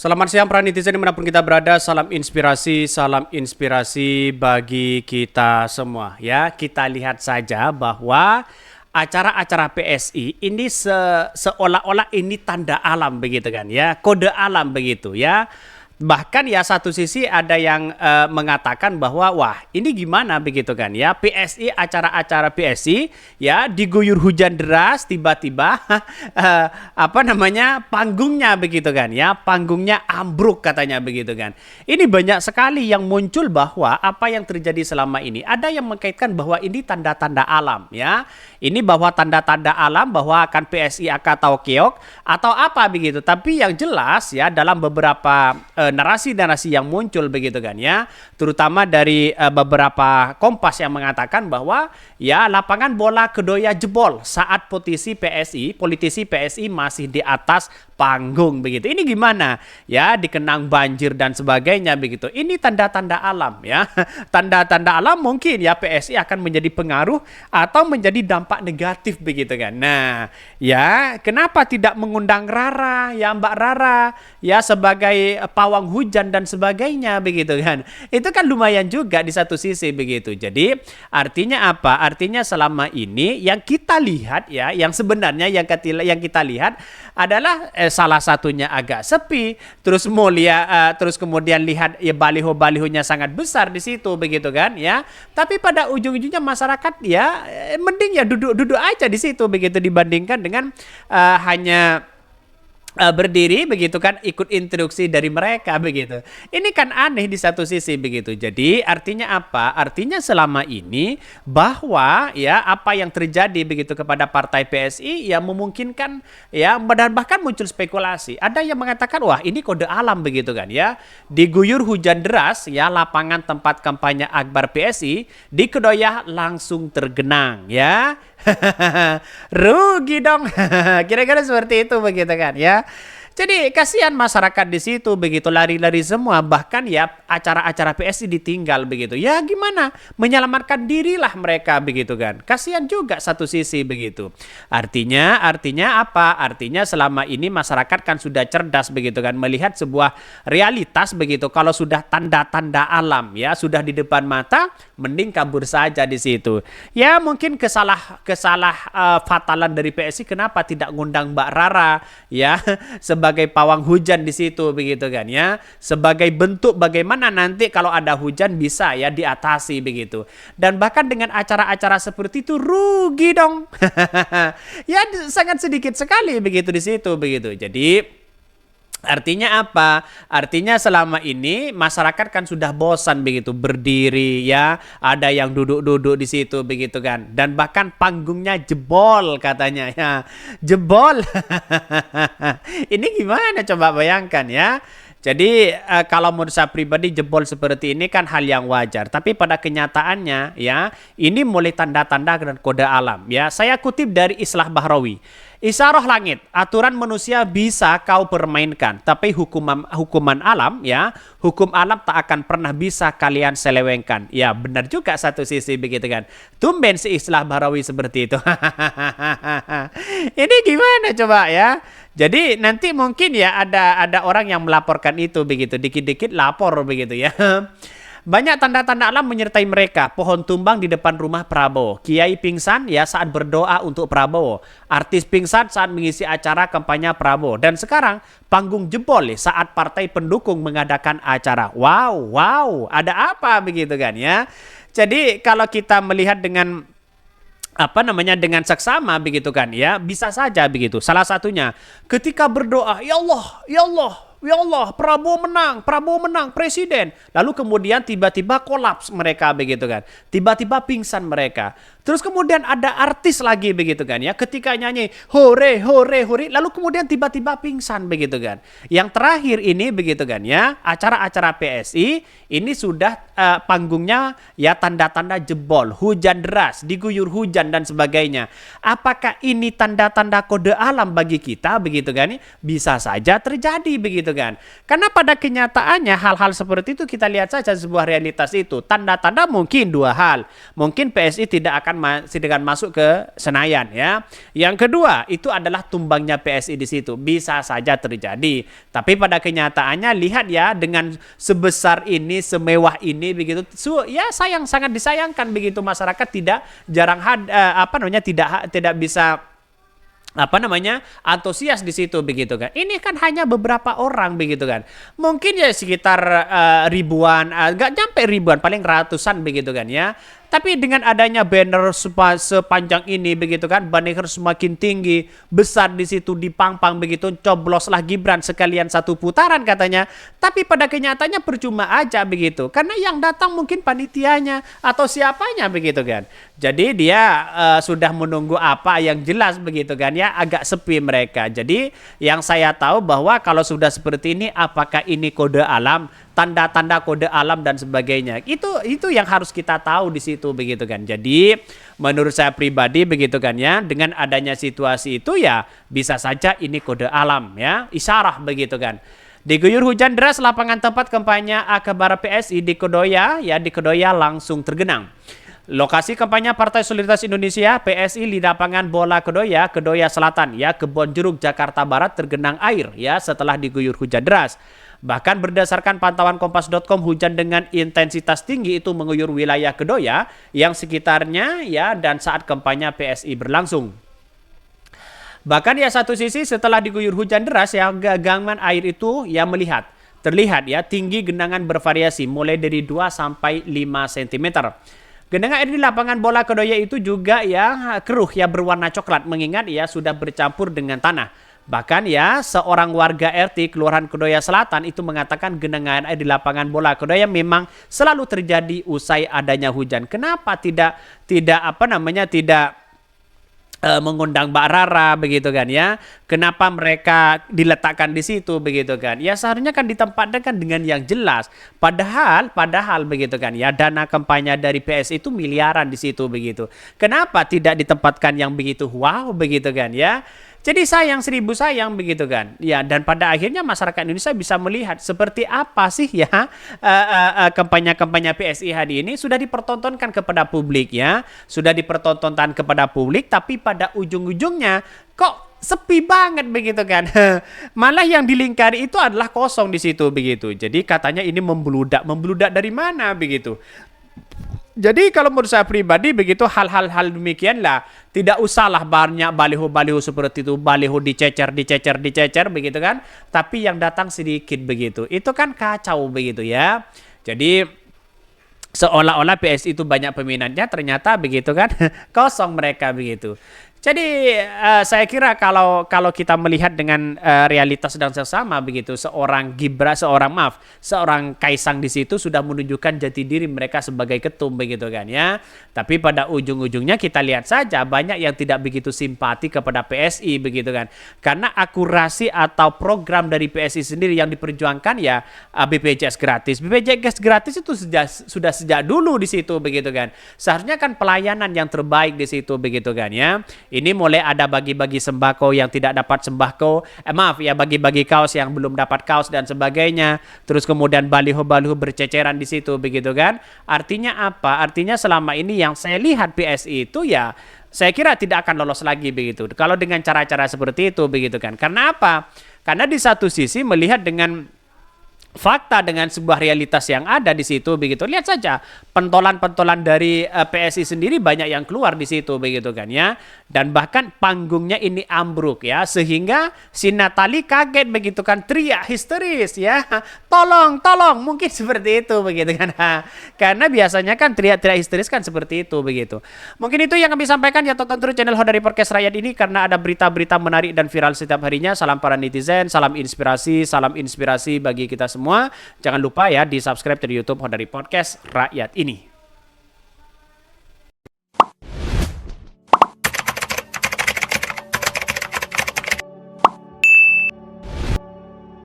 Selamat siang para netizen dimanapun kita berada, salam inspirasi bagi kita semua ya. Kita lihat saja bahwa acara-acara PSI ini seolah-olah ini tanda alam begitu kan ya, kode alam begitu ya. Bahkan ya satu sisi ada yang mengatakan bahwa wah ini gimana begitu kan ya, PSI acara-acara PSI ya diguyur hujan deras tiba-tiba panggungnya begitu kan ya, panggungnya ambruk katanya begitu kan. Ini banyak sekali yang muncul bahwa apa yang terjadi selama ini ada yang mengkaitkan bahwa ini tanda-tanda alam ya. Ini bahwa tanda-tanda alam bahwa akan PSI akan keok atau apa begitu. Tapi yang jelas ya dalam beberapa narasi-narasi yang muncul begitu kan ya, terutama dari beberapa Kompas yang mengatakan bahwa ya lapangan bola Kedoya jebol saat politisi PSI masih di atas panggung begitu. Ini gimana ya, dikenang banjir dan sebagainya begitu. Ini tanda-tanda alam ya. Tanda-tanda alam mungkin ya PSI akan menjadi pengaruh atau menjadi dampak negatif begitu kan. Nah ya kenapa tidak mengundang Rara ya, Mbak Rara ya sebagai pawang hujan dan sebagainya begitu kan. Itu kan lumayan juga di satu sisi begitu. Jadi artinya apa? Artinya selama ini yang kita lihat ya, yang sebenarnya yang kita lihat adalah salah satunya agak sepi, terus terus kemudian lihat ya baliho-balihonya sangat besar di situ begitu kan ya. Tapi pada ujung-ujungnya masyarakat ya mending ya duduk-duduk aja di situ begitu dibandingkan dengan hanya berdiri begitu kan, ikut instruksi dari mereka begitu. Ini kan aneh di satu sisi begitu. Jadi artinya apa? Artinya selama ini bahwa ya apa yang terjadi begitu kepada partai PSI ya memungkinkan ya, dan bahkan muncul spekulasi. Ada yang mengatakan wah ini kode alam begitu kan ya. Diguyur hujan deras ya, lapangan tempat kampanye akbar PSI di Kedoya langsung tergenang ya. Rugi dong. Kira-kira seperti itu begitu kan ya. Jadi kasihan masyarakat di situ begitu, lari-lari semua, bahkan ya acara-acara PSI ditinggal begitu. Ya gimana? Menyelamatkan dirilah mereka begitu kan. Kasihan juga satu sisi begitu. Artinya apa? Artinya selama ini masyarakat kan sudah cerdas begitu kan, melihat sebuah realitas begitu. Kalau sudah tanda-tanda alam ya sudah di depan mata, mending kabur saja di situ. Ya mungkin fatalan dari PSI kenapa tidak ngundang Mbak Rara ya sebagai pawang hujan di situ begitu kan ya, sebagai bentuk bagaimana nanti kalau ada hujan bisa ya diatasi begitu. Dan bahkan dengan acara-acara seperti itu rugi dong. Ya sangat sedikit sekali begitu di situ begitu. Jadi artinya apa? Artinya selama ini masyarakat kan sudah bosan begitu berdiri ya, ada yang duduk-duduk di situ begitu kan, dan bahkan panggungnya jebol katanya ya, jebol. Ini gimana coba bayangkan ya. Jadi kalau menurut saya pribadi jebol seperti ini kan hal yang wajar. Tapi pada kenyataannya ya ini mulai tanda-tanda dan kode alam ya. Saya kutip dari Islah Bahrawi. Isyarah langit, aturan manusia bisa kau permainkan, tapi hukuman alam ya, hukum alam tak akan pernah bisa kalian selewengkan. Ya benar juga satu sisi begitu kan. Tumben si Islah Bahrawi seperti itu. Ini gimana coba ya? Jadi nanti mungkin ya ada orang yang melaporkan itu begitu, dikit-dikit lapor begitu ya. Banyak tanda-tanda alam menyertai mereka. Pohon tumbang di depan rumah Prabowo. Kiai pingsan ya saat berdoa untuk Prabowo. Artis pingsan saat mengisi acara kampanye Prabowo. Dan sekarang panggung jebol saat partai pendukung mengadakan acara. Wow, ada apa begitu kan ya. Jadi kalau kita melihat dengan dengan seksama begitu kan ya, bisa saja begitu. Salah satunya ketika berdoa, ya Allah, Prabowo menang presiden. Lalu kemudian tiba-tiba kolaps mereka begitu kan. Tiba-tiba pingsan mereka. Terus kemudian ada artis lagi begitu kan ya, ketika nyanyi hore, lalu kemudian tiba-tiba pingsan begitu kan. Yang terakhir ini begitu kan ya, acara-acara PSI ini sudah panggungnya ya tanda-tanda jebol, hujan deras, diguyur hujan dan sebagainya. Apakah ini tanda-tanda kode alam bagi kita begitu kan? Bisa saja terjadi begitu begitu kan. Karena pada kenyataannya hal-hal seperti itu kita lihat saja sebuah realitas itu. Tanda-tanda mungkin dua hal. Mungkin PSI tidak akan masuk ke Senayan ya. Yang kedua itu adalah tumbangnya PSI di situ. Bisa saja terjadi. Tapi pada kenyataannya lihat ya, dengan sebesar ini, semewah ini begitu. Ya sangat disayangkan begitu, masyarakat tidak tidak bisa antusias di situ begitu kan. Ini kan hanya beberapa orang begitu kan. Mungkin ya sekitar ribuan, nggak nyampe ribuan, paling ratusan begitu kan ya. Tapi dengan adanya banner sepanjang ini begitu kan, banner semakin tinggi, besar di situ dipangpang begitu, cobloslah Gibran sekalian satu putaran katanya. Tapi pada kenyataannya percuma aja begitu. Karena yang datang mungkin panitianya atau siapanya begitu kan. Jadi dia sudah menunggu apa yang jelas begitu kan ya, agak sepi mereka. Jadi yang saya tahu bahwa kalau sudah seperti ini, apakah ini kode alam, tanda-tanda kode alam dan sebagainya. Itu yang harus kita tahu di situ begitu kan. Jadi menurut saya pribadi begitu kan ya, dengan adanya situasi itu ya bisa saja ini kode alam ya, isyarah begitu kan. Diguyur hujan deras, lapangan tempat kampanye Akbar PSI di Kedoya langsung tergenang. Lokasi kampanye Partai Solidaritas Indonesia PSI di lapangan bola Kedoya Selatan ya, Kebonjeruk Jakarta Barat tergenang air ya setelah diguyur hujan deras. Bahkan berdasarkan pantauan kompas.com, hujan dengan intensitas tinggi itu mengguyur wilayah Kedoya yang sekitarnya ya, dan saat kampanye PSI berlangsung. Bahkan ya satu sisi setelah diguyur hujan deras ya, genangan air itu ya terlihat ya, tinggi genangan bervariasi mulai dari 2 sampai 5 cm. Genangan air di lapangan bola Kedoya itu juga ya keruh ya, berwarna coklat, mengingat ya sudah bercampur dengan tanah. Bahkan ya seorang warga RT Kelurahan Kedoya Selatan itu mengatakan genangan air di lapangan bola Kedoya memang selalu terjadi usai adanya hujan. Kenapa tidak mengundang Mbak Rara begitu kan ya? Kenapa mereka diletakkan di situ begitu kan? Ya seharusnya kan ditempatkan dengan yang jelas. Padahal begitu kan ya, dana kampanye dari PSI itu miliaran di situ begitu. Kenapa tidak ditempatkan yang begitu wow begitu kan ya? Jadi sayang, 1000 sayang begitu kan. Ya, dan pada akhirnya masyarakat Indonesia bisa melihat seperti apa sih ya kampanye-kampanye PSI hari ini sudah dipertontonkan kepada publik ya. Sudah dipertontonkan kepada publik, tapi pada ujung-ujungnya kok sepi banget begitu kan. Malah yang dilingkari itu adalah kosong di situ begitu. Jadi katanya ini membludak dari mana begitu. Jadi kalau menurut saya pribadi begitu, hal-hal demikian lah tidak usahlah banyak baliho-baliho seperti itu, baliho dicecer begitu kan, tapi yang datang sedikit begitu, itu kan kacau begitu ya. Jadi seolah-olah PSI itu banyak peminatnya, ternyata begitu kan kosong mereka begitu. Jadi saya kira kalau kita melihat dengan realitas dan sesama begitu, seorang Kaisang di situ sudah menunjukkan jati diri mereka sebagai ketum begitu kan ya. Tapi pada ujung-ujungnya kita lihat saja banyak yang tidak begitu simpati kepada PSI begitu kan. Karena akurasi atau program dari PSI sendiri yang diperjuangkan ya BPJS gratis. BPJS gratis itu sudah sejak dulu di situ begitu kan. Seharusnya kan pelayanan yang terbaik di situ begitu kan ya. Ini mulai ada bagi-bagi sembako yang tidak dapat sembako, bagi-bagi kaos yang belum dapat kaos dan sebagainya. Terus kemudian baliho-baliho berceceran di situ begitu kan. Artinya apa? Artinya selama ini yang saya lihat PSI itu ya, saya kira tidak akan lolos lagi begitu. Kalau dengan cara-cara seperti itu begitu kan. Karena apa? Karena di satu sisi melihat dengan fakta, dengan sebuah realitas yang ada di situ begitu. Lihat saja pentolan-pentolan dari PSI sendiri banyak yang keluar di situ begitu kan ya. Dan bahkan panggungnya ini ambruk ya, sehingga si Natali kaget begitu kan, teriak histeris ya. Tolong, mungkin seperti itu begitu kan. Karena biasanya kan teriak-teriak histeris kan seperti itu begitu. Mungkin itu yang kami sampaikan ya, tonton terus channel Hodari Podcast Rakyat ini karena ada berita-berita menarik dan viral setiap harinya. Salam para netizen, salam inspirasi bagi kita semua. Jangan lupa ya di subscribe di YouTube Hodari Podcast Rakyat ini.